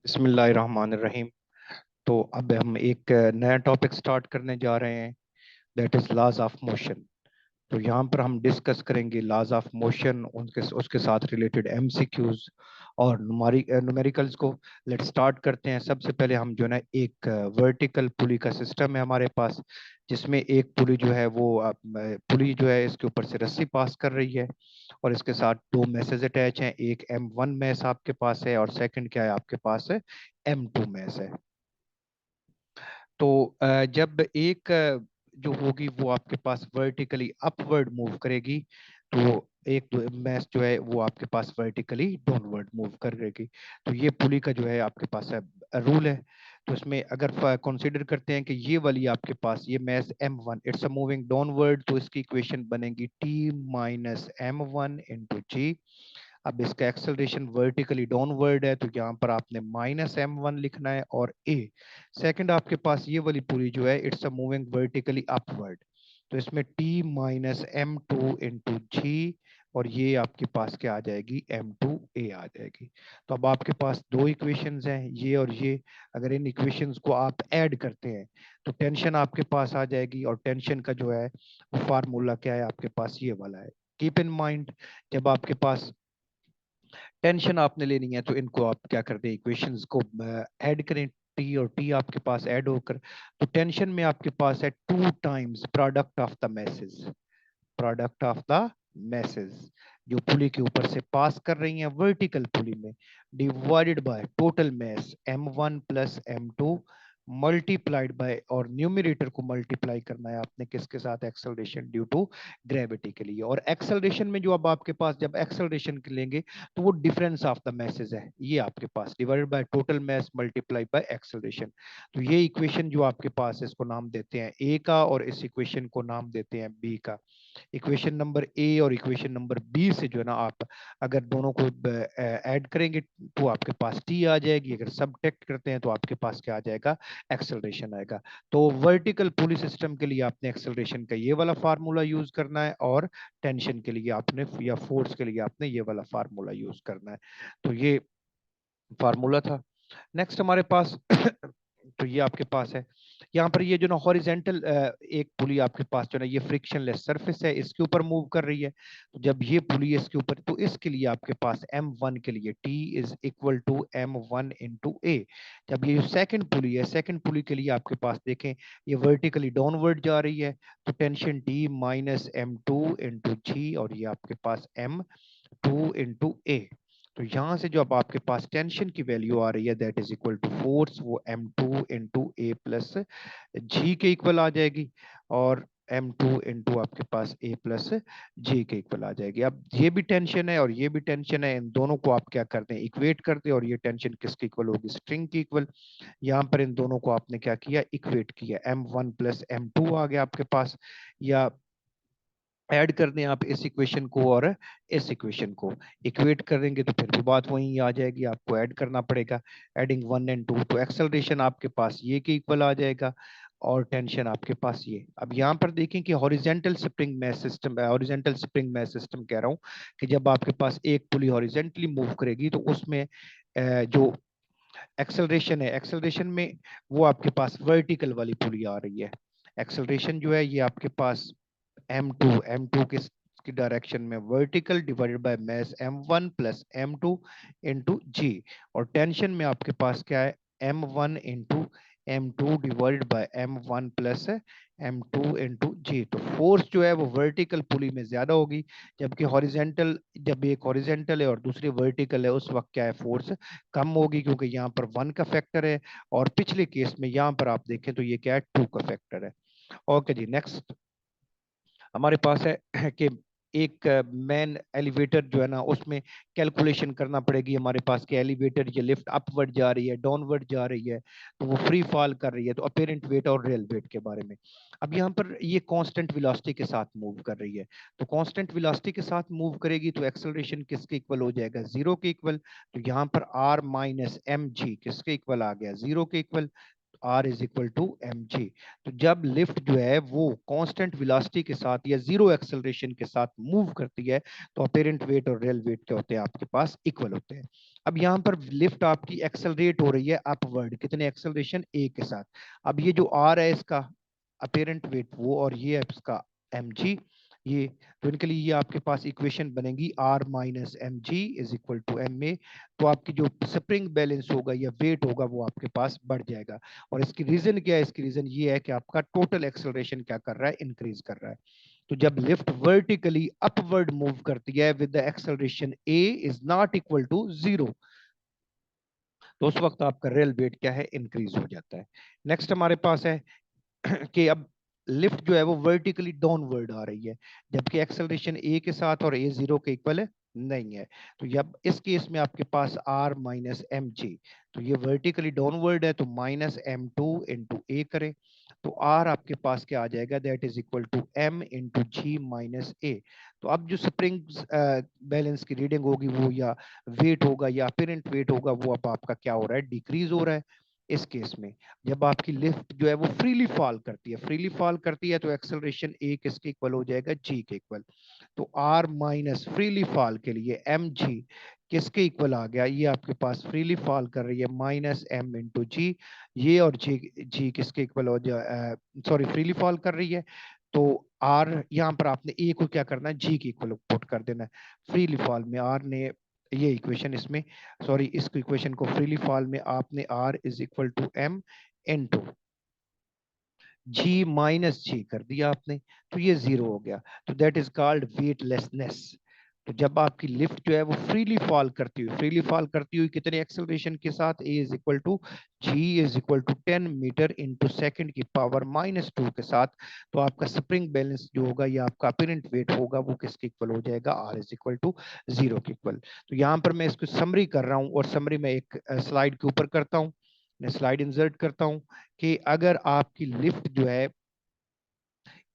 बिस्मिल्लाहिर्रहमानिर्रहीम। तो अब हम एक नया टॉपिक स्टार्ट करने जा रहे हैं, that is laws of motion. तो यहाँ पर हम डिस्कस करेंगे लॉज ऑफ मोशन, उनके उसके साथ रिलेटेड एमसीक्यूज और न्यूमेरिकल्स को। लेट स्टार्ट करते हैं। सबसे पहले हम जो है ना, एक वर्टिकल पुली का सिस्टम है हमारे पास, जिसमें एक पुली जो है वो पुली जो है इसके ऊपर से रस्सी पास कर रही है, और इसके साथ दो मैसेज अटैच हैं। एक M1 मैस आपके पास है, और सेकंड क्या है आपके पास है, M2 मैस है। तो जब एक जो होगी वो आपके पास वर्टिकली अपवर्ड मूव करेगी, तो एक मैस जो है वो आपके पास वर्टिकली डाउनवर्ड मूव करेगी। तो ये पुली का जो है आपके पास रूल है। तो इसमें अगर कंसीडर करते हैं कि ये वाली आपके पास ये mass M1 it's a moving downward, तो इसकी इक्वेशन बनेगी T माइनस M1 इंटू जी। अब इसका एक्सेलरेशन वर्टिकली डाउनवर्ड है, तो यहाँ पर आपने माइनस M1 लिखना है। और ए सेकंड आपके पास ये वाली पूरी जो है it's a moving vertically upward, तो इसमें T minus M2 into g, और ये आपके पास क्या आ जाएगी, M2A आ जाएगी। तो अब आपके पास दो इक्वेशंस हैं, ये और ये। अगर इन इक्वेशंस को आप ऐड करते हैं तो टेंशन आपके पास आ जाएगी, और टेंशन का जो है वो फार्मूला क्या है आपके पास, ये वाला है। कीप इन माइंड, जब आपके पास टेंशन आपने लेनी है तो इनको आप क्या करते हैं, इक्वेशंस को ऐड करें। टी और टी आपके पास ऐड होकर, तो टेंशन में आपके पास है 2 times product of the message, product of the message जो पुली के ऊपर से पास कर रही हैं वर्टिकल पुली में, divided by total mess M1 plus M2 multiplied by, और न्यूमरेटर को मल्टीप्लाई करना है आपने किसके साथ, एक्सेलरेशन ड्यू टू ग्रेविटी के लिए। और एक्सेलरेशन में जो अब आपके पास जब एक्सेलरेशन लेंगे तो वो डिफरेंस ऑफ द मैसेज है, ये आपके पास divided by total mass multiply by acceleration. तो ये इक्वेशन जो आपके पास है इसको नाम देते हैं ए का, और इस इक्वेशन को नाम देते हैं बी का। इक्वेशन नंबर ए और इक्वेशन नंबर बी से जो है ना, आप अगर दोनों को ऐड करेंगे तो आपके पास टी आ जाएगी, अगर सबट्रैक्ट करते हैं तो आपके पास क्या आ जाएगा, एक्सेलरेशन आएगा। तो वर्टिकल पुली सिस्टम के लिए आपने एक्सेलरेशन का ये वाला फार्मूला यूज करना है, और टेंशन के लिए आपने या फोर्स के लिए आपने ये वाला फार्मूला यूज करना है। तो ये फार्मूला था। नेक्स्ट हमारे पास तो ये आपके पास है, यहाँ पर ये जो ना हॉरिजेंटल एक पुली आपके पास जो ना ये फ्रिक्शनलेस सरफेस है, इसके ऊपर मूव कर रही है। तो जब ये पुली इसके ऊपर, तो इसके लिए आपके पास M1 के लिए T is equal to M1 into a. जब ये सेकंड पुली है, सेकंड पुली के लिए आपके पास देखें ये वर्टिकली डाउनवर्ड जा रही है, तो tension T minus M2 into g, और ये आपके पास M2 इंटू ए। तो यहां से जो अब आपके पास टेंशन की वैल्यू आ रही है that is equal to force, वो M2 इंटू ए प्लस जी के इक्वल आ जाएगी, और M2 इंटू आपके पास ए प्लस जी के इक्वल आ जाएगी। अब ये भी टेंशन है और ये भी टेंशन है, इन दोनों को आप क्या करते हैं, इक्वेट करते हैं, और ये टेंशन किसकी इक्वल होगी, स्ट्रिंग की इक्वल। यहाँ पर इन दोनों को आपने क्या किया, इक्वेट किया, M1 प्लस M2 आ गया आपके पास, या ऐड कर दें आप इस इक्वेशन को और इस इक्वेशन को, इक्वेट करेंगे तो फिर भी बात वहीं आ जाएगी, आपको ऐड करना पड़ेगा। एडिंग 1 एंड 2, तो एक्सेलरेशन आपके पास ये के इक्वल आ जाएगा, और टेंशन आपके पास ये। अब यहाँ पर देखें कि horizontal spring mass system, horizontal spring mass system कह रहा हूँ, कि जब आपके पास एक पुली हॉरिजेंटली मूव करेगी तो उसमें जो एक्सेलरेशन है, एक्सेलरेशन में वो आपके पास वर्टिकल वाली पुली आ रही है। एक्सेलरेशन जो है ये आपके पास M2 की डायरेक्शन में vertical divided by mass M1 plus M2 into g, और टेंशन में आपके पास क्या है, M1 into M2 divided by M1 plus M2 into g. तो फोर्स जो है वो वर्टिकल पुली में ज्यादा होगी, जबकि हॉरिजेंटल, जब एक हॉरिजेंटल है और दूसरी वर्टिकल है उस वक्त क्या है, फोर्स कम होगी, क्योंकि यहाँ पर 1 का फैक्टर है, और पिछले केस में यहाँ पर आप देखें तो ये क्या है, 2 का फैक्टर है। ओके जी, नेक्स्ट हमारे पास है कि एक मैन एलिवेटर जो है ना, उसमें कैलकुलेशन करना पड़ेगी हमारे पास कि एलिवेटर ये लिफ्ट अपवर्ड जा रही है, डाउनवर्ड जा रही है, तो वो फ्री फॉल कर रही है, तो अपेरेंट वेट और रियल वेट के बारे में। अब यहाँ पर ये कांस्टेंट वेलोसिटी के साथ मूव कर रही है, तो कांस्टेंट वेलोसिटी के साथ मूव करेगी तो एक्सेलरेशन किसके इक्वल हो जाएगा, जीरो के इक्वल। तो यहाँ पर R माइनस एम जी किसके इक्वल आ गया, जीरो के equal. R is equal to M जी। तो जब लिफ्ट जो है वो कांस्टेंट वेलोसिटी के साथ या जीरो एक्सेलरेशन के साथ मूव करती है, तो अपेरेंट वेट और रियल वेट क्या होते हैं आपके पास, इक्वल होते हैं। अब यहाँ पर लिफ्ट आपकी एक्सेलरेट हो रही है अपवर्ड, कितने एक्सेलरेशन ए के साथ। अब ये जो आर है इसका अपेरेंट वेट वो, और ये है इसका एम जी, ये तो इनके लिए ये आपके पास इक्वेशन बनेगी R minus M G is equal to M A. तो आपकी जो स्प्रिंग बैलेंस होगा या वेट होगा वो आपके पास बढ़ जाएगा। और इसकी रीजन क्या है, इसकी रीजन ये है कि आपका टोटल एक्सेलरेशन क्या कर रहा है, इंक्रीज कर रहा है। तो जब लिफ्ट वर्टिकली अपवर्ड मूव करती है with the acceleration A is not equal to zero, तो उस वक्त आपका रियल वेट क्या है, इंक्रीज हो जाता है। नेक्स्ट हमारे पास है कि अब लिफ्ट जो है वो वर्टिकली डाउनवर्ड आ रही है, जबकि एक्सेलरेशन ए के साथ और ए जीरो के इक्वल है नहीं है। तो जब इस केस में आपके पास आर माइनस एम जी, तो ये वर्टिकली डाउनवर्ड है तो minus m two into a करें, तो आर आपके पास क्या आ जाएगा, that is equal to m into g minus a. तो अब जो स्प्रिंग बैलेंस की रीडिंग होगी वो, या वेट होगा या अपेरेंट वेट होगा, वो अब आपका क्या हो रहा है, डिक्रीज हो रहा है। इस केस में जब आपकी लिफ्ट जो है वो फ्रीली फॉल करती है, फ्रीली फॉल करती है तो एक्सेलरेशन ए किसके इक्वल हो जाएगा, जी के इक्वल। तो आर माइनस फ्रीली फॉल के लिए एम जी किसके इक्वल आ गया, ये आपके पास फ्रीली फॉल कर रही है माइनस एम इंटू जी, ये और जी, जी किसके इक्वल हो जाए, सॉरी फ्रीली फॉल कर रही है। तो आर यहाँ पर आपने ए को क्या करना है, जी के इक्वल पुट कर देना है। फ्रीली फॉल में आर ने ये इक्वेशन इसमें, सॉरी इस इक्वेशन को फ्रीली फॉल में आपने R is equal to m into g minus g कर दिया आपने, तो ये जीरो हो गया। तो दैट इज कॉल्ड वेटलेसनेस। तो जब आपकी लिफ्ट जो है वो फ्रीली फॉल करती हुई कितने एक्सेलरेशन के साथ, a is equal to g is equal to 10 metre into second की पावर माइनस टू के साथ, तो आपका स्प्रिंग बैलेंस जो होगा या आपका अपीरेंट वेट होगा वो किसके इक्वल हो जाएगा, R is equal to zero के इक्वल। तो यहाँ पर मैं इसको समरी कर रहा हूँ, और समरी में एक स्लाइड के ऊपर करता हूँ, मैं स्लाइड इंसर्ट करता हूँ कि अगर आपकी लिफ्ट जो है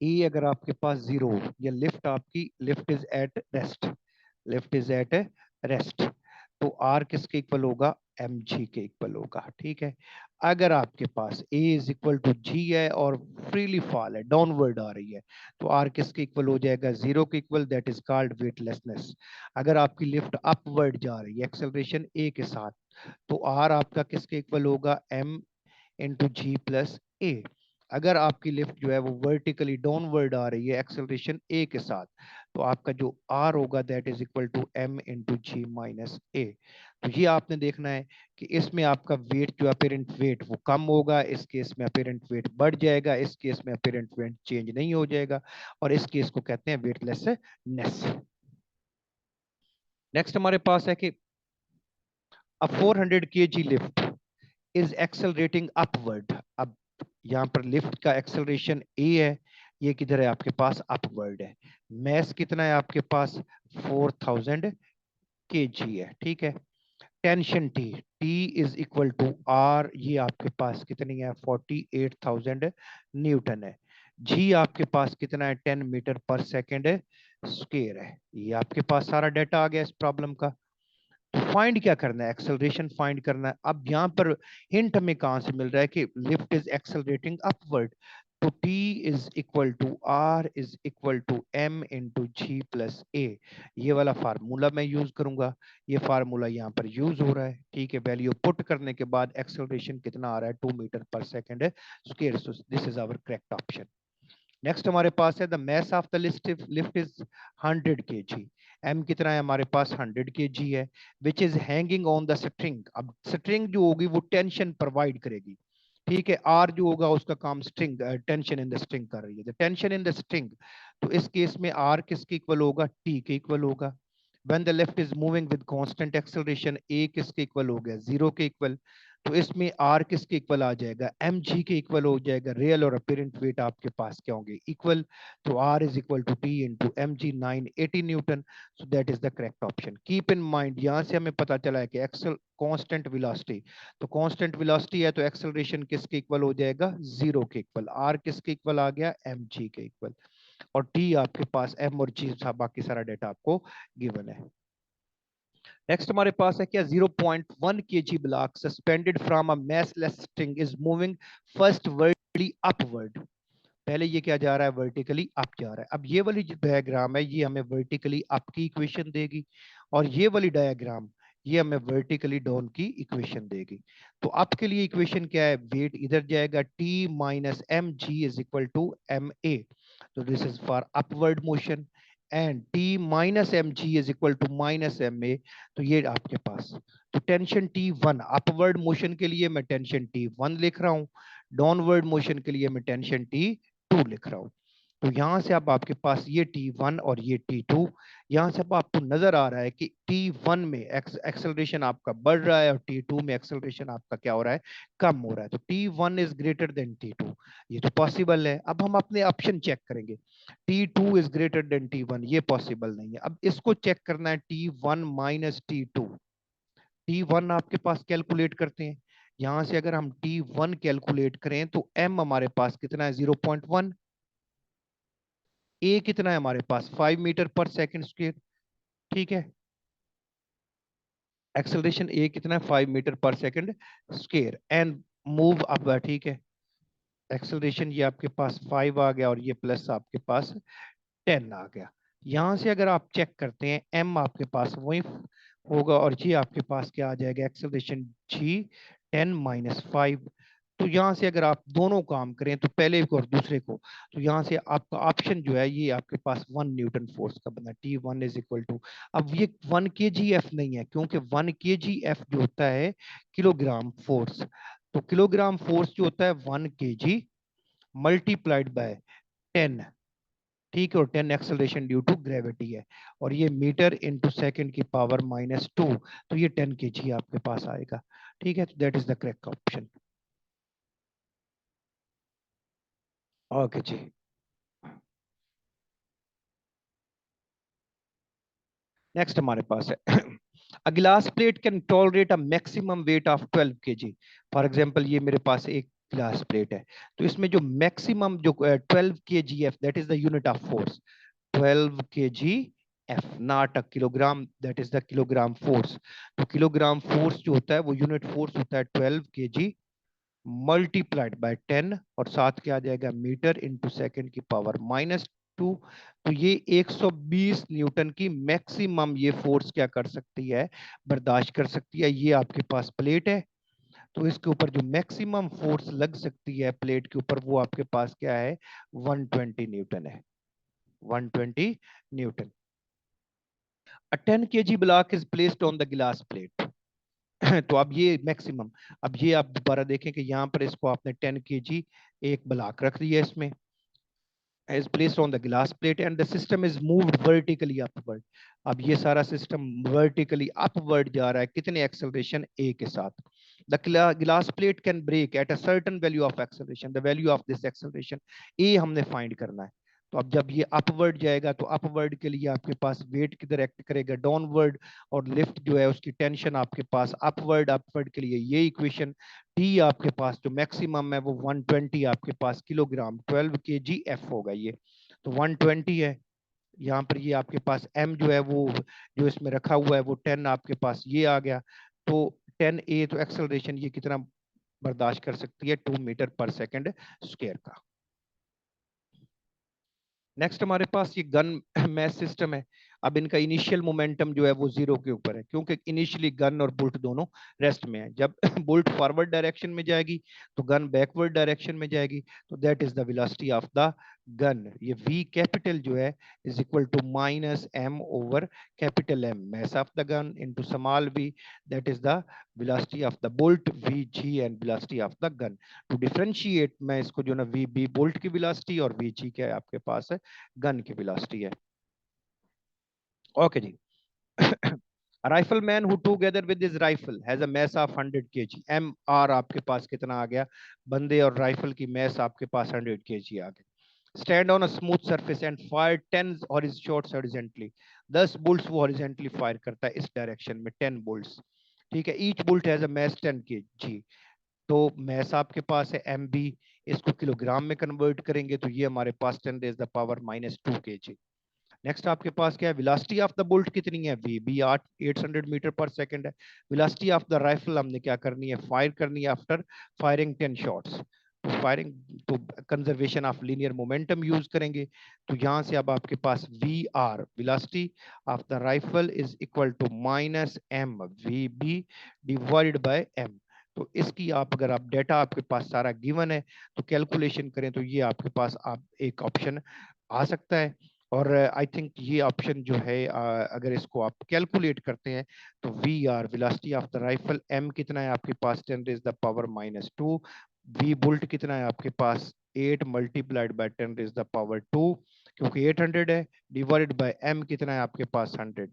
ए अगर आपके पास जीरो, या लिफ्ट आपकी lift is at rest, lift is at rest, तो आर किसके इक्वल होगा, एम जी के इक्वल होगा। ठीक है, अगर आपके पास ए इज इक्वल टू जी है और फ्रीली फॉल है, डाउनवर्ड आ रही है, तो आर किसके इक्वल हो जाएगा, जीरो के equal, that is called weightlessness. अगर आपकी लिफ्ट अपवर्ड जा रही है एक्सेलरेशन ए के साथ, तो आर आपका किसके इक्वल होगा, एम इंटू जी प्लस ए। अगर आपकी लिफ्ट जो है वो वर्टिकली डाउनवर्ड आ रही है एक्सेलरेशन ए के साथ, तो आपका जो आर होगा that is equal to m into g minus a. तो ये आपने देखना है कि इसमें आपका वेट जो अपेरेंट वेट वो कम होगा, इस केस में अपेरेंट वेट बढ़ जाएगा, इस केस में अपेरेंट वेट चेंज नहीं हो जाएगा, और इस केस को कहते हैं वेटलेसनेस। नेक्स्ट हमारे पास है कि अ 400 kg lift is accelerating upward. अब यहाँ पर लिफ्ट का एक्सेलरेशन ए है, ये किधर है आपके पास, अपवर्ड है। मैस कितना है आपके पास, 4000 kg है। ठीक है, tension T, T is equal to R, ये आपके पास कितनी है, 48,000 न्यूटन है। जी आपके पास कितना है, 10 मीटर पर सेकेंड स्क्वायर है। ये आपके पास सारा डाटा आ गया इस प्रॉब्लम का। तो फाइंड क्या करना है, एक्सेलरेशन फाइंड करना है। अब यहाँ पर हिंट हमें कहां से मिल रहा है कि लिफ्ट इज एक्सेलरेटिंग अपवर्ड, तो T is equal to R is equal to m into g plus a. ये वाला फार्मूला मैं यूज करूंगा, ये फार्मूला यहाँ पर यूज हो रहा है। ठीक है, वैल्यू पुट करने के बाद एक्सेलरेशन कितना आ रहा है, 2 metre per second square. So this is our correct option. Next हमारे पास है the mass of the lift is 100 kg। M कितना है हमारे पास, 100 kg है, which is hanging on the string. अब स्ट्रिंग जो होगी वो टेंशन प्रोवाइड करेगी। ठीक है, आर जो होगा उसका काम string, tension in the string कर रही है, the tension in the string. तो इस केस में आर किसके इक्वल होगा, टी के इक्वल होगा। when the left is moving with constant acceleration, a किसके इक्वल हो गया, जीरो के इक्वल। तो इसमें r किसके इक्वल आ जाएगा, mg के इक्वल हो जाएगा। रियल और अपेरेंट वेट आपके पास क्या होंगे, इक्वल। तो r is equal to T into M G 980 newton. So that is the correct option. Keep in mind, यहाँ से हमें पता चला है कि एक्सल कांस्टेंट वेलोसिटी, तो कांस्टेंट वेलोसिटी है तो एक्सेलरेशन किसके इक्वल हो जाएगा, जीरो के इक्वल। r किसके इक्वल आ गया, mg के इक्वल। और t आपके पास m और g, बाकी सारा डेटा आपको गिवन है। नेक्स्ट हमारे पास है क्या, 0.1 kg block suspended from a massless string is moving first vertically upward. पहले ये क्या जा रहा है, वर्टिकली अप जा रहा है। अब ये वाली जो डायग्राम है ये हमें वर्टिकली अप की इक्वेशन देगी, और ये वाली डायग्राम ये हमें वर्टिकली डाउन की इक्वेशन देगी। तो आपके लिए इक्वेशन क्या है, वेट इधर जाएगा, T minus M G is equal to M A, तो this is for upward motion, and T minus M G is equal to minus m ए, तो ये आपके पास, तो tension T one upward motion के लिए मैं टेंशन टी वन लिख रहा हूँ, डाउनवर्ड मोशन के लिए मैं टेंशन टी टू लिख रहा हूँ। तो यहां से अब आपके पास ये T1 और ये T2, यहां से अब आपको नजर आ रहा है कि T1 में एक्सेलरेशन आपका बढ़ रहा है और T2 में एक्सेलरेशन आपका क्या हो रहा है, कम हो रहा है। तो T1 is greater than T2, ये तो पॉसिबल है। अब हम अपने ऑप्शन चेक करेंगे, T2 is greater than T1, ये पॉसिबल नहीं है। अब इसको चेक करना है T1 माइनस T2, T1 आपके पास कैलकुलेट करते हैं। यहां से अगर हम T1 कैलकुलेट करें तो M हमारे पास कितना है, 0.1, ए कितना है हमारे पास, 5 मीटर पर सेकंड स्क्वायर, ठीक है। एक्सेलरेशन ए कितना है, 5 मीटर पर second square, and move up, ठीक है। एक्सेलरेशन ये आपके पास 5 आ गया और ये प्लस आपके पास 10 आ गया। यहां से अगर आप चेक करते हैं, एम आपके पास वही होगा और जी आपके पास क्या आ जाएगा, एक्सेलरेशन जी 10 - 5। तो यहाँ से अगर आप दोनों काम करें, तो पहले को और दूसरे को, तो यहाँ से आपका ऑप्शन जो है ये आपके पास 1 न्यूटन फोर्स का बना, T1 इज इक्वल टू, अब ये 1 kgf नहीं है, क्योंकि 1 kgf जो होता है किलोग्राम फोर्स, तो किलोग्राम फोर्स जो होता है 1 kg मल्टीप्लाइड बाय 10, ठीक है, और 10 एक्सेलरेशन ड्यू टू ग्रेविटी है, और ये मीटर इनटू सेकंड की पावर -2, तो ये 10 kg आपके पास आएगा, ठीक है। तो that is the correct option. Okay जी। नेक्स्ट हमारे पास है a glass plate can tolerate a maximum weight of 12 kg। For example ये मेरे पास एक गिलास प्लेट है, तो इसमें जो मैक्सिमम जो 12 kgf, that is the unit of force, 12 kgf, not a kilogram, that is the kilogram force. तो किलोग्राम फोर्स जो होता है वो यूनिट फोर्स होता है 12 kg मल्टीप्लाइड बाय 10, और साथ क्या आ जाएगा, मीटर इनटू सेकंड की पावर -2। तो ये 120 न्यूटन की मैक्सिमम ये फोर्स क्या कर सकती है, बर्दाश्त कर सकती है। ये आपके पास प्लेट है, तो इसके ऊपर जो मैक्सिमम फोर्स लग सकती है प्लेट के ऊपर, वो आपके पास क्या है, 120 न्यूटन है, 120 Newton. A 10 kg block is placed on the glass plate तो अब ये मैक्सिमम, अब ये आप दोबारा देखें कि यहाँ पर इसको आपने 10 kg एक ब्लॉक रख दिया इसमें, is placed on the glass plate and the system is moved vertically upward। अब ये सारा सिस्टम vertically upward जा रहा है, कितने एक्सेलरेशन a के साथ। The glass plate can break at a certain value of acceleration, the value of this acceleration a हमने फाइंड करना है। तो अब जब ये अपवर्ड जाएगा, तो अपवर्ड के लिए आपके पास वेट किधर एक्ट करेगा, डाउनवर्ड, और लिफ्ट जो है उसकी टेंशन आपके पास अपवर्ड, अपवर्ड के लिए ये इक्वेशन, टी आपके पास जो मैक्सिमम है वो 120 आपके पास किलोग्राम, 12 kgf होगा ये, तो 120 है। यहाँ पर ये आपके पास m जो है वो जो इसमें रखा हुआ है वो 10 आपके पास ये आ गया, तो 10 a, तो एक्सेलरेशन ये कितना बर्दाश्त कर सकती है, 2 मीटर पर सेकंड स्क्वायर का। नेक्स्ट हमारे पास ये गन मैथ सिस्टम है। अब इनका इनिशियल मोमेंटम जो है वो 0 के ऊपर है, क्योंकि इनिशियली गन और बुल्ट दोनों रेस्ट में है। जब बुल्ट फॉरवर्ड डायरेक्शन में जाएगी तो गन बैकवर्ड डायरेक्शन में जाएगी, तो that is the velocity of the gun. ये v कैपिटल जो है is equal to -m over capital M, mass of the gun into small v, that is the velocity of the bolt, vg, and velocity of the gun। To differentiate मैं इसको जो ना V B bolt की velocity और V G क्या है आपके पास है, गन की वेलोसिटी है। ओके जी। A rifleman who together with his rifle has a mass of 100 kg, M R आपके पास कितना आ गया, बंदे और राइफल की मैस आपके पास 100 kg आ गए। Stand on a smooth surface and fire 10 shots horizontally, 10 बुल्ट्स वो हॉरिजॉन्टली फायर करता है इस डायरेक्शन में, 10 बुल्ट्स, ठीक है। Each bullet has a mass 10 kg, तो मैस आपके पास है एम बी, इसको किलोग्राम में कन्वर्ट करेंगे तो ये हमारे पास 10 raise the power -2 kg। Next आपके पास क्या है, वेलोसिटी ऑफ द बुलेट कितनी है, वी बी 800 मीटर पर सेकंड है। वेलोसिटी ऑफ द राइफल हमने क्या करनी है, फायर करनी है आफ्टर फायरिंग 10 शॉट्स, तो फायरिंग तो conservation of linear momentum use करेंगे। तो यहां से अब आपके पास v are velocity of the rifle is equal to minus m v b divided by m. तो इसकी आप अगर आप डेटा आपके पास सारा गिवन है तो कैलकुलेशन करें तो ये आपके पास आप एक ऑप्शन आ सकता है। और आई थिंक ये ऑप्शन जो है अगर इसको आप कैलकुलेट करते हैं तो V are velocity of the rifle, M कितना है आपके पास 10 raise the power -2, V bullet कितना है आपके पास 8 multiplied by 10 raise the power 2 क्योंकि 800 है, डिवाइडेड बाय एम कितना है आपके पास 100,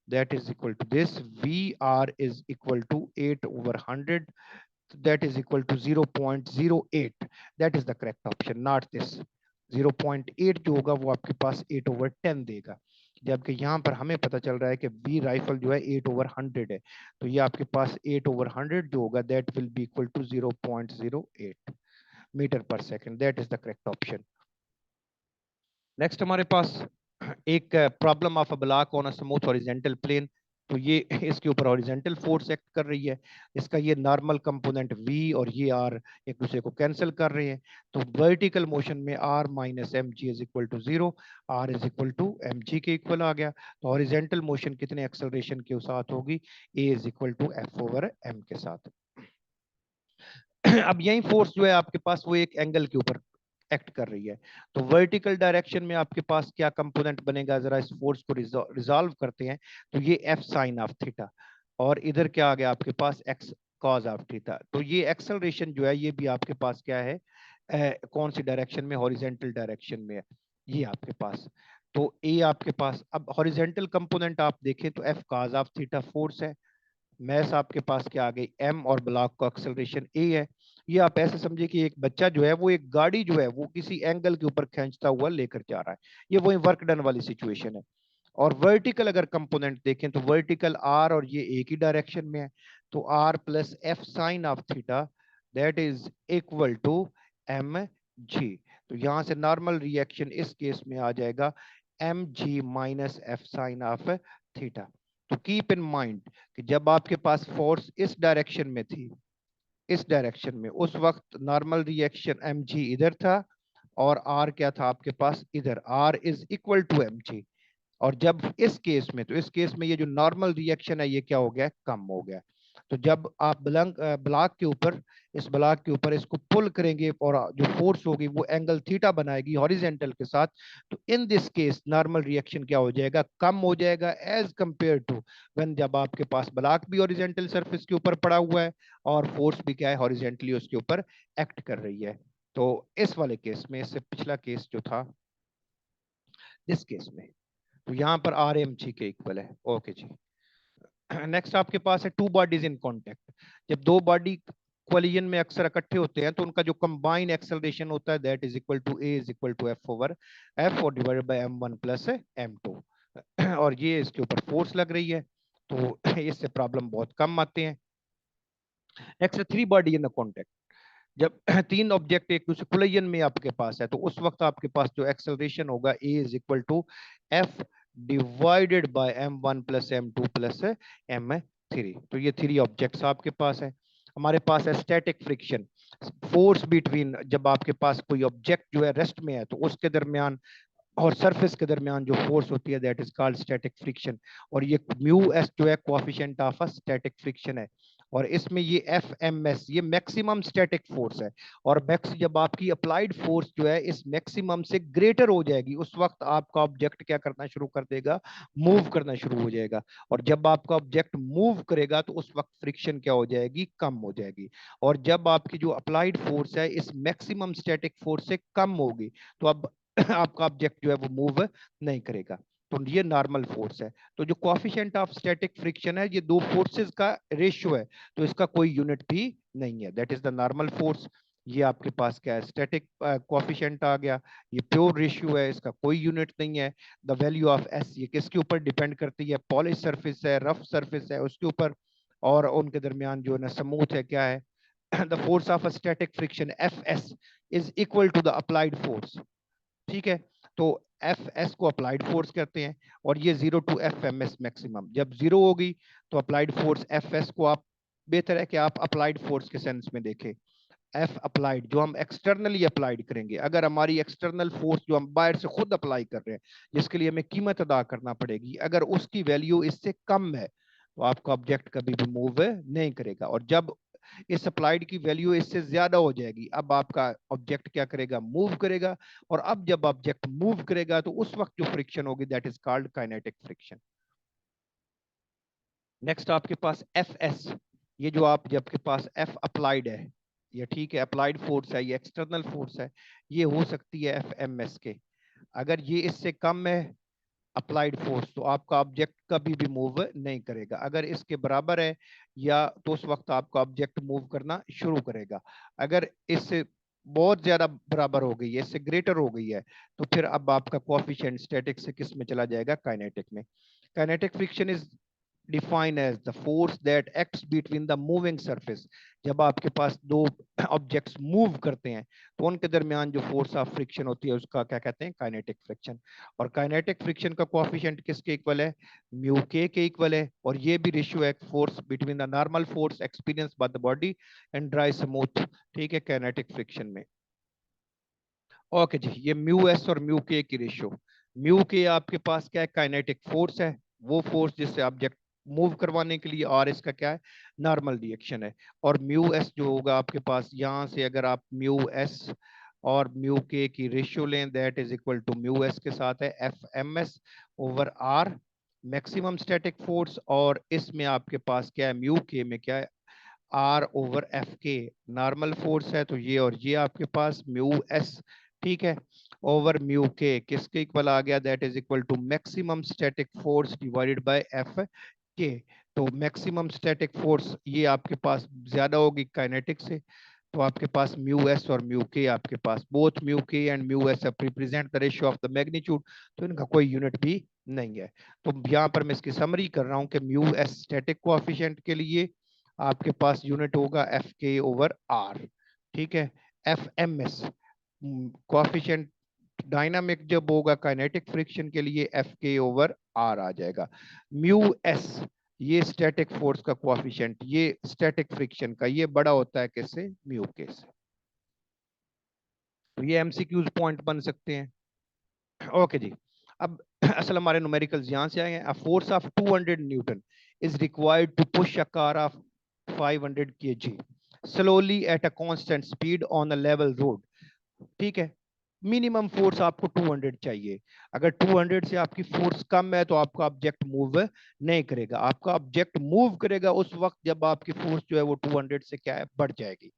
that is equal to this VR is equal to 8 over 100, that is equal to 0.08, that is the correct option, not this 0.8 जो होगा वो आपके पास 8 over 10 देगा। जबकि यहाँ पर हमें पता चल रहा है कि बी राइफल जो है 8 over 100 है, तो ये आपके पास 8 over 100 जो होगा that will be equal to 0.08 metre पर second, that is the correct option। Next हमारे पास एक problem of a block on a smooth horizontal plane. तो ये इसके ऊपर हॉरिजॉन्टल फोर्स एक्ट कर रही है, इसका ये नॉर्मल कंपोनेंट v और ये r एक दूसरे को कैंसिल कर रहे हैं। तो वर्टिकल मोशन में r minus M G is equal to 0, r is equal to M G के इक्वल आ गया। तो हॉरिजॉन्टल मोशन कितने एक्सेलरेशन के साथ होगी, a is equal to F over M के साथ। अब यही फोर्स जो है आपके पास वो एक एंगल के ऊपर एक्ट कर रही है। तो वर्टिकल डायरेक्शन में आपके पास क्या कंपोनेंट बनेगा, जरा इस फोर्स को रिजॉल्व करते हैं। तो ये एफ साइन ऑफ थीटा और इधर क्या आ गया आपके पास एक्स कॉज ऑफ थीटा। तो ये एक्सेलरेशन जो है ये भी आपके पास क्या है, कौन सी डायरेक्शन में, हॉरिजॉन्टल डायरेक्शन में है ये आपके पास। तो ए आपके पास, अब हॉरिजॉन्टल कंपोनेंट आप देखें तो F cause of theta force है, मैस आपके पास क्या आ गई एम और ब्लॉक का एक्सेलरेशन ए है। ये आप ऐसे समझिए कि एक बच्चा जो है वो एक गाड़ी जो है वो किसी एंगल के ऊपर खींचता हुआ लेकर जा रहा है, ये वही वर्क डन वाली सिचुएशन है। और वर्टिकल अगर कंपोनेंट देखें तो वर्टिकल आर और ये एक ही डायरेक्शन में है, तो R plus F sine of theta that is equal to M जी। तो यहां से नॉर्मल रिएक्शन इस केस में आ जाएगा M G minus F sine of theta. तो कीप इन माइंड कि जब आपके पास फोर्स इस डायरेक्शन में थी, इस डायरेक्शन में, उस वक्त नॉर्मल रिएक्शन एम जी इधर था और आर क्या था आपके पास इधर, R is equal to M G. और जब इस केस में, तो इस केस में ये जो नॉर्मल रिएक्शन है ये क्या हो गया, कम हो गया। तो जब आप ब्लॉक के ऊपर, इस ब्लॉक के ऊपर इसको पुल करेंगे और जो फोर्स होगी वो एंगल थीटा बनाएगी हॉरिजेंटल के साथ, तो in this case normal reaction क्या हो जाएगा, कम हो जाएगा एज कंपेयर टू व्हेन जब आपके पास ब्लॉक भी हॉरिजेंटल सरफेस के ऊपर पड़ा हुआ है और फोर्स भी क्या है हॉरिजेंटली उसके ऊपर एक्ट कर रही है। तो इस वाले केस में, इससे पिछला केस जो था इस केस में, तो यहाँ पर आर एम जी के इक्वल है। ओके जी। नेक्स्ट आपके पास है टू बॉडीज इन कांटेक्ट। जब दो बॉडी कोलिजन में अक्सर इकट्ठे होते हैं तो उनका जो कंबाइन एक्सेलरेशन होता है that is equal to a is equal to F over F और divided by m one plus m two. और ये इसके ऊपर फोर्स लग रही है, तो इससे प्रॉब्लम बहुत कम आते हैं। Next three body in the contact. जब तीन ऑब्जेक्ट एक दूसरे कोलिजन में आपके पास है तो उस वक्त आपके पास जो एक्सेलरेशन होगा a is equal to F divided by m one plus m two plus m three. तो ये थ्री ऑब्जेक्ट्स आपके पास है। हमारे पास है स्टैटिक फ्रिक्शन, फोर्स बिटवीन, जब आपके पास कोई ऑब्जेक्ट जो है रेस्ट में है तो उसके दरमियान और सरफेस के दरमियान जो फोर्स होती है that is called static friction. और ये म्यू एस जो है coefficient of a static friction है। और इसमें ये एफ एम एस ये मैक्सिमम स्टैटिक फोर्स है। और मैक्स जब आपकी अप्लाइड फोर्स जो है इस मैक्सिमम से ग्रेटर हो जाएगी उस वक्त आपका ऑब्जेक्ट क्या करना शुरू कर देगा, मूव करना शुरू हो जाएगा। और जब आपका ऑब्जेक्ट मूव करेगा तो उस वक्त फ्रिक्शन क्या हो जाएगी, कम हो जाएगी। और जब आपकी जो अप्लाइड फोर्स है इस मैक्सिमम स्टैटिक फोर्स से कम होगी तो अब आपका ऑब्जेक्ट जो है वो मूव नहीं करेगा। तो ये नॉर्मल फोर्स है। तो जो कोएफिशिएंट ऑफ स्टैटिक फ्रिक्शन है ये दो फोर्सेस का रेशियो है, तो इसका कोई यूनिट भी नहीं है, that is the normal force. ये आपके पास क्या है, स्टैटिक कोएफिशिएंट आ गया, ये प्योर रेशियो है, इसका कोई यूनिट नहीं है। द वैल्यू ऑफ एस ये किसके ऊपर डिपेंड करती है, पॉलिश सरफेस है, रफ सरफेस है उसके ऊपर, और उनके दरमियान जो है ना स्मूथ है क्या है the force of a static friction F S is equal to the applied force. ठीक है। तो एफ एस को अप्लाइड फोर्स कहते हैं और ये zero to F M S maximum, जब जीरो होगी तो अप्लाइड फोर्स एफ एस को आप, बेहतर है कि आप अप्लाइड फोर्स के सेंस में देखें। एफ अप्लाइड जो हम एक्सटर्नली अप्लाइड करेंगे, अगर हमारी एक्सटर्नल फोर्स जो हम बाहर से खुद अप्लाई कर रहे हैं जिसके लिए हमें कीमत अदा करना पड़ेगी, अगर उसकी वैल्यू इससे कम है तो आपका ऑब्जेक्ट कभी भी मूव नहीं करेगा। और जब इस अप्लाइड की वैल्यू इससे ज्यादा हो जाएगी, अब आपका ऑब्जेक्ट क्या करेगा, मूव करेगा। और अब जब ऑब्जेक्ट मूव करेगा तो उस वक्त जो फ्रिक्शन होगी that is called kinetic friction. Next आपके पास एफ एस, ये जो आप जब के पास एफ अप्लाइड है, ये ठीक है अप्लाइड फोर्स है, ये एक्सटर्नल फोर्स है, ये हो सकती है एफ एम एस के। अगर ये इससे कम है अप्लाइड फोर्स तो आपका ऑब्जेक्ट कभी भी मूव नहीं करेगा। अगर इसके बराबर है या तो उस वक्त आपका ऑब्जेक्ट मूव करना शुरू करेगा। अगर इससे बहुत ज्यादा बराबर हो गई है, इससे ग्रेटर हो गई है, तो फिर अब आपका कोएफिशिएंट स्टैटिक से किस में चला जाएगा, काइनेटिक में। Kinetic friction is define as the force that acts between the moving surface. जब आपके पास दो ऑब्जेक्ट्स मूव करते हैं तो उनके दरमियान जो फोर्स ऑफ फ्रिक्शन होती है उसका क्या कहते हैं, काइनेटिक फ्रिक्शन। और काइनेटिक फ्रिक्शन का कोएफिशिएंट किसके इक्वल है, म्यू के इक्वल है। और ये भी रेशियो है force between the normal force experience by the body and dry smooth, ठीक है, काइनेटिक फ्रिक्शन में। ओके जी, ये म्यू एस और म्यू के की रेशियो। म्यू के आपके पास क्या है, काइनेटिक फोर्स है, वो फोर्स जिससे ऑब्जेक्ट मूव करवाने के लिए, और इसका क्या है, नॉर्मल रिएक्शन है। और म्यू एस जो होगा आपके पास यहां से, अगर आप म्यू एस और म्यू के की रेशियो लें that is equal to mu S के साथ है F M S over R maximum static force, और इसमें आपके पास क्या है, म्यू के में क्या है, आर ओवर एफ के नॉर्मल फोर्स है। तो ये और ये आपके पास म्यू एस, ठीक है, ओवर म्यू के किसके इक्वल आ गया, that is equal to maximum static force divided by F K. तो मैक्सिमम स्टैटिक फोर्स ये आपके पास ज्यादा होगी काइनेटिक से, तो आपके पास म्यू एस और म्यू के, आपके पास बोथ म्यू के and mu S represent the ratio of the magnitude, तो इनका कोई यूनिट भी नहीं है। तो यहाँ पर मैं इसकी समरी कर रहा हूँ कि म्यू एस स्टैटिक कोएफिशिएंट के लिए आपके पास यूनिट होगा एफ के ओवर आर, ठीक है। F M S coefficient dynamic जब होगा काइनेटिक फ्रिक्शन के लिए एफ के ओवर आर आ जाएगा। म्यू एस ये स्टैटिक फोर्स का कोएफिशिएंट, ये स्टैटिक फ्रिक्शन का, ये बड़ा होता है किससे, म्यू के से। तो ये एमसीक्यूज पॉइंट बन सकते हैं। ओके जी, अब असल हमारे न्यूमेरिकल्स यहां से आए हैं। A force of 200 newton is required to push a car of 500 kg slowly at a constant speed on a level road, ठीक है। मिनिमम फोर्स आपको 200 चाहिए। अगर 200 से आपकी फोर्स कम है तो आपका ऑब्जेक्ट मूव नहीं करेगा। आपका ऑब्जेक्ट मूव करेगा उस वक्त जब आपकी फोर्स जो है वो 200 से क्या है, बढ़ जाएगी।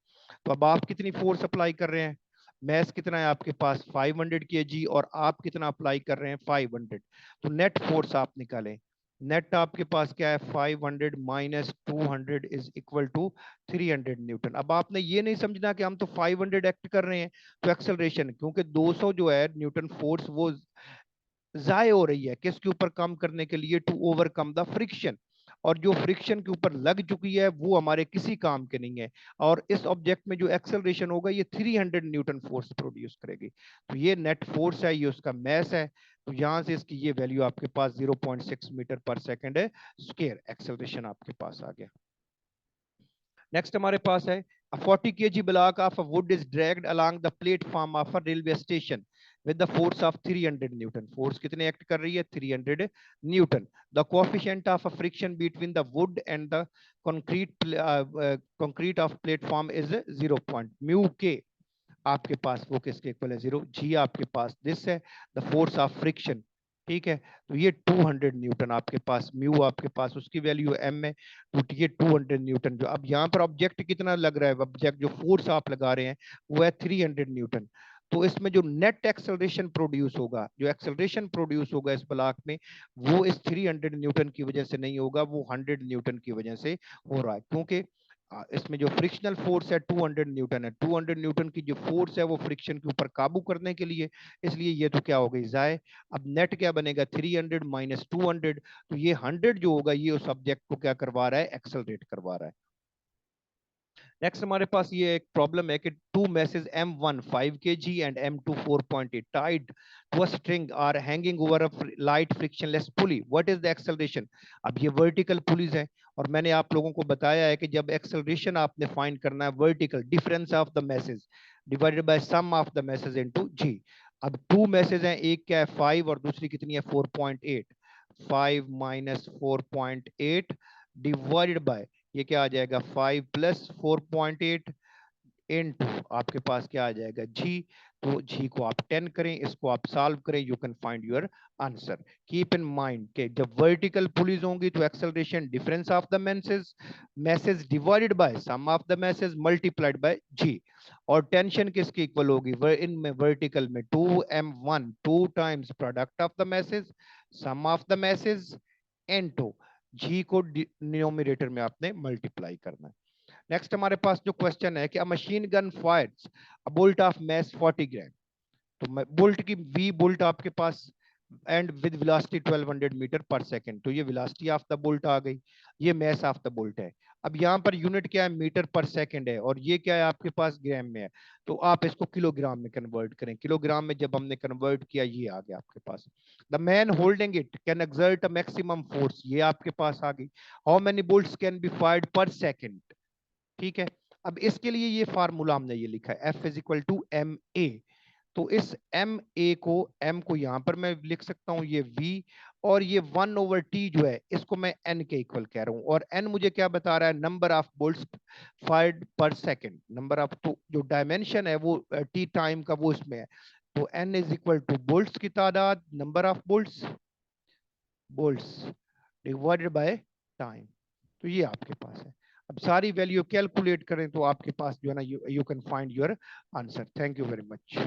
तो अब आप कितनी फोर्स अप्लाई कर रहे हैं, मैस कितना है आपके पास 500 kg, और आप कितना अप्लाई कर रहे हैं 500, तो नेट फोर्स आप निकालें। नेट आपके पास क्या है, 500 minus 200 is equal to 300 newton. अब आपने ये नहीं समझना कि हम तो 500 एक्ट कर रहे हैं तो एक्सेलरेशन, क्योंकि 200 जो है न्यूटन फोर्स वो जाय हो रही है किसके ऊपर, काम करने के लिए, टू ओवरकम द फ्रिक्शन। और जो फ्रिक्शन के ऊपर लग चुकी है वो हमारे किसी काम के नहीं है। और इस ऑब्जेक्ट में जो एक्सेलरेशन होगा ये 300 न्यूटन फोर्स प्रोड्यूस करेगी। तो ये नेट फोर्स है, ये उसका मैस है। तो यहां से इसकी ये वैल्यू आपके पास 0.6 मीटर पर सेकेंड है स्क्वायर एक्सेलरेशन आपके पास आ गया। नेक्स्ट हमारे पास है, a 40 kg block of wood is dragged along the platform of a railway station with the force of 300 newton. Force कितने एक्ट कर रही है, 300 Newton. The coefficient of a friction between the wood and the concrete of platform is 0. Mu के आपके पास वो किसके equal है, 0। जी आपके पास दिस है द फोर्स ऑफ फ्रिक्शन, ठीक है। तो ये 200 न्यूटन आपके पास, म्यू आपके पास उसकी वैल्यू एम है, तो ये 200 न्यूटन। जो अब यहाँ पर ऑब्जेक्ट कितना लग रहा है, ऑब्जेक्ट जो फोर्स आप लगा रहे हैं वो है 300 न्यूटन। तो इसमें जो नेट एक्सेलरेशन प्रोड्यूस होगा, जो एक्सेलरेशन प्रोड्यूस होगा इस ब्लॉक में, वो इस 300 न्यूटन की वजह से नहीं होगा, वो 100 न्यूटन की वजह से हो रहा है। क्योंकि इसमें जो फ्रिक्शनल फोर्स है 200 न्यूटन है, 200 न्यूटन की जो फोर्स है वो फ्रिक्शन के ऊपर काबू करने के लिए, इसलिए ये तो क्या हो गई जाए। अब नेट क्या बनेगा, 300 माइनस 200, तो ये 100 जो होगा ये उस ऑब्जेक्ट को क्या करवा रहा है, एक्सेलरेट करवा रहा है। नेक्स्ट हमारे पास ये एक प्रॉब्लम है कि two masses M1 5 kg and M2 4.8 tied to a string are hanging over a light frictionless pulley, what is the acceleration. अब ये वर्टिकल पुलीज है और मैंने आप लोगों को बताया है कि जब एक्सेलरेशन आपने फाइंड करना है vertical difference of the masses divided by sum of the masses into g. अब टू मैसेज हैं, एक क्या है 5 और दूसरी कितनी है 4.8, 5 माइनस 4.8 डिवाइडेड बाय ये क्या आ जाएगा 5 प्लस 4.8 इनटू आपके पास क्या आ जाएगा जी। तो जी को आप 10 करें, इसको आप सॉल्व करें, you can find your answer. Keep in mind कि जब वर्टिकल पुलिस होंगी तो acceleration difference of the masses masses divided by sum of the masses multiplied by g. और टेंशन किसकी इक्वल होगी इनमें वर्टिकल में 2m1 two times product of the masses sum of the masses into g को denominator में आपने multiply करना है। नेक्स्ट हमारे पास जो क्वेश्चन है कि अ machine gun Fyers a bolt of mass 40 ग्राम। तो बोल्ट की वी बोल्ट आपके पास एंड विद वेलोसिटी 1200 मीटर पर सेकंड, तो ये वेलोसिटी ऑफ द बोल्ट आ गई, ये मैस ऑफ द बोल्ट है। अब यहाँ पर यूनिट क्या है मीटर पर सेकंड है और ये क्या है आपके पास ग्राम में है, तो आप इसको किलोग्राम में कन्वर्ट करें। किलोग्राम में जब हमने कन्वर्ट किया ये आ गया आपके पास। The man holding it can exert a maximum force, ये आपके पास आ गई। How many bolts can be fired per second, ठीक है। अब इसके लिए ये फार्मूला हमने ये लिखा है F is equal to M A. तो इस एम ए को एम को यहां पर मैं लिख सकता हूं ये वी, और ये 1/T जो है इसको मैं एन के इक्वल कह रहा हूं। और एन मुझे क्या बता रहा है number of bolts fired per second, number of तो जो डायमेंशन है वो टी टाइम का वो इसमें है। तो N is equal to bolts की तादाद number of bolts bolts divided by time. तो ये आपके पास है। अब सारी वैल्यू कैलकुलेट करें तो आपके पास जो है ना you can find your answer. Thank you very much.